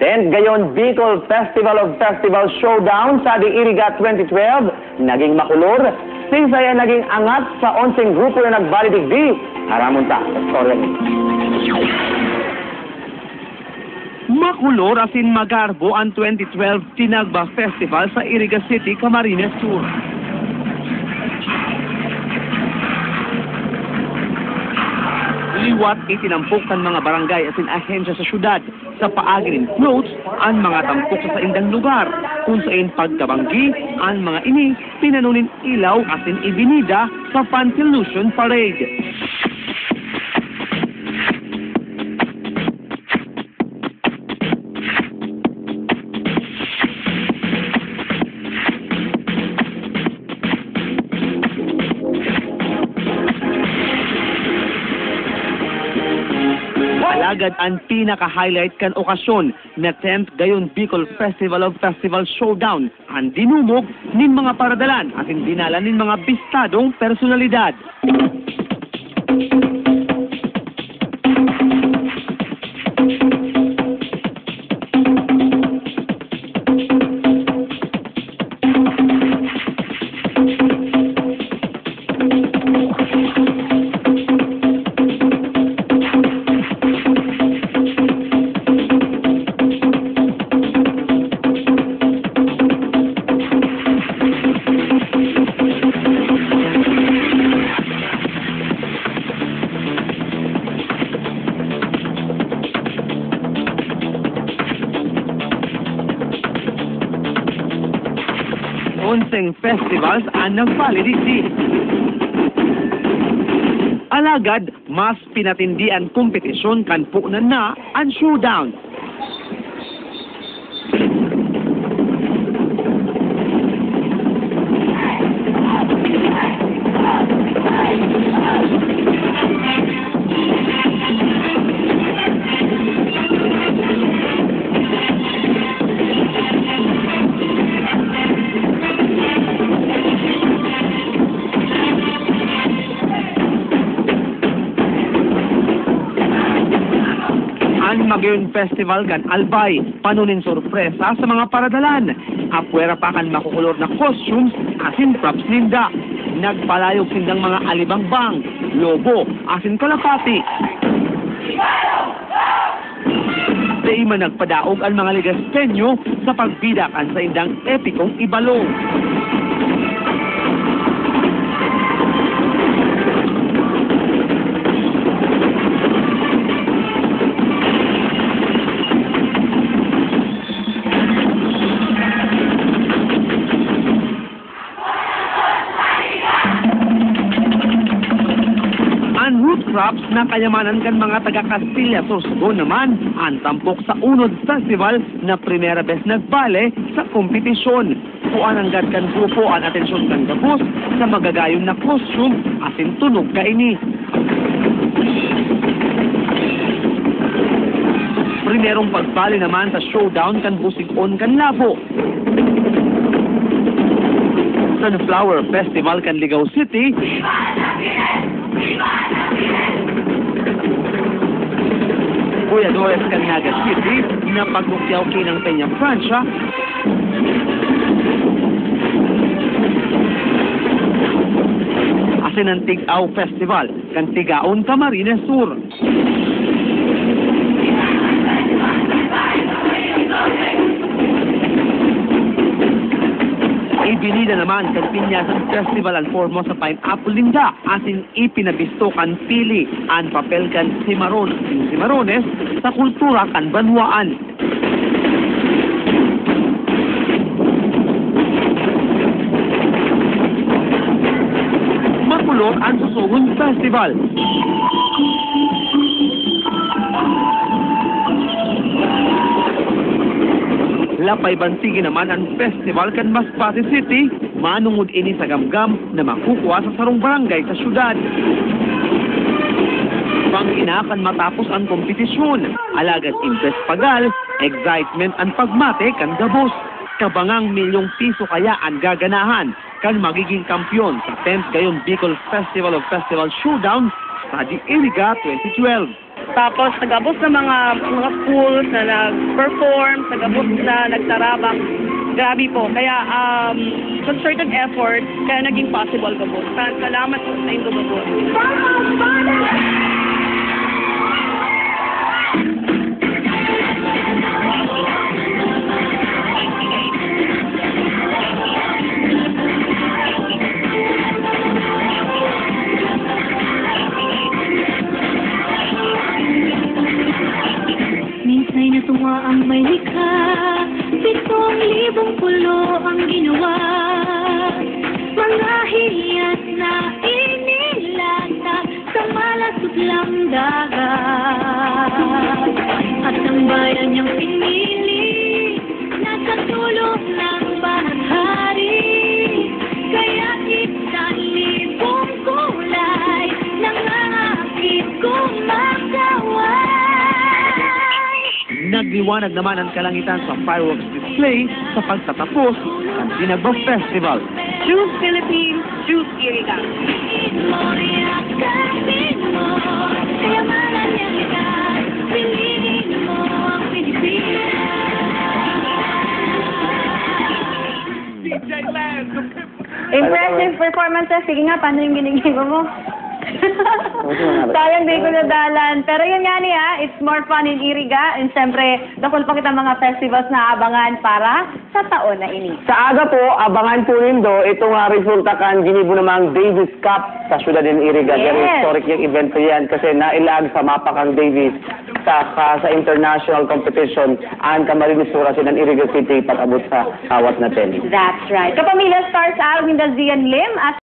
10th gayon Bicol Festival of Festival Showdown sa Iriga 2012, naging makulor, sinsaya naging angat sa 11 grupo na nagbalidigdi. Haramon ta sa storya ni. Makulor asin magarbo ang 2012 Tinagba Festival sa Iriga City, Camarines Sur. Liwat itinampok kan mga barangay asin ahensya sa syudad sa paagi ng floats ang mga tampok sa saindang lugar kung saan pagkabanggi ang mga ini pinanunin ilaw asin ibinida sa Pantilution Parade. Alagad ang pinaka-highlight kan okasyon na 10th gayon Bicol Festival of Festival Showdown ang dinumog nin mga paradalan at dinala nin mga bistadong personalidad. Onseng festivals ang nagpalidigdi. Alagad, mas pinatindi ang kompetisyon kan punan na ang showdown. Ang Magayon Festival kan albay, panunin sorpresa sa mga paradalan. Apwera pa kan makukulor na costumes asin props ninda. Nagpalayog sindang mga alibangbang, lobo, asin kalapati. Di man nagpadaog ang mga ligastenyo sa pagbidakan sa indang epikong ibalong. Root crops na kayamanan kan mga taga Castilla Sorsogon naman ang tampok sa unod festival na primera bes nagbale sa kompetisyon. Kuan ang gad kan grupo ang atensyon kan gabos sa magagayon na costume asin tunog kaini. Primerong pagbali naman sa showdown kan busig-on kan labo. Sunflower Festival kan Ligaw City. Boyadores kan Naga City na pagbukyaw kinang Peña Francia. Asin ang Tigaw Festival kan Tigaon, Camarines Sur. Ibinida naman kan Pinyasan Festival ang Formosa Pineapple Linda asin ipinabisto kan pili ang papel kan Cimarrones sa kultura kan Banwaan. Makulor ang Susugon Festival. Lapay bansigi naman ang festival kan Masbate City, manungod ini sa gamgam na makukuha sa sarong barangay sa syudad. Pangina kan matapos ang kompetisyon, alagad invest pagal, excitement ang pagmate kan gabos. Kabangang milyong piso kaya ang gaganahan kan magiging kampyon sa 10th gayon Bicol Festival of Festival Showdown sa Iriga 2012. Tapos nag-abot na mga schools na nag-perform, nag-abot na nagtarabang. Grabe po. Kaya concerted effort, kaya naging possible ko po. Salamat po sa inyo po. Minsa'y natuwa ang may likha, 7,000 pulo ang ginawa. Mga hiyas na inilatag sa malasutlang dagat. At ang bayan niyang pinili, nasa dulo ng bahaghari. Kaya 1,000 kulay, nangangakit kumakaway. Nagliwanag naman ang kalangitan sa fireworks display sa pagtatapos ng Ginagba Festival. Choose Philippines, choose Iriga. Impressive performances. Sige nga, paano yung ginigigo mo? Sayang di ko nadalan. Pero yun nga niya, it's more fun in Iriga. And siyempre, dakol pa kita mga festivals na abangan para sa taon na ini. Sa aga po, abangan po nindo itong resulta kan ginibo namang Davis Cup sa syudad ng Iriga. Yes. Very historic yung event po yan kasi nailag sa mapa kang Davis sa international competition ang kamarinisura sa Iriga City pag-abot sa awat natin. That's right. Kapamilya Stars Alvin Zian Lim at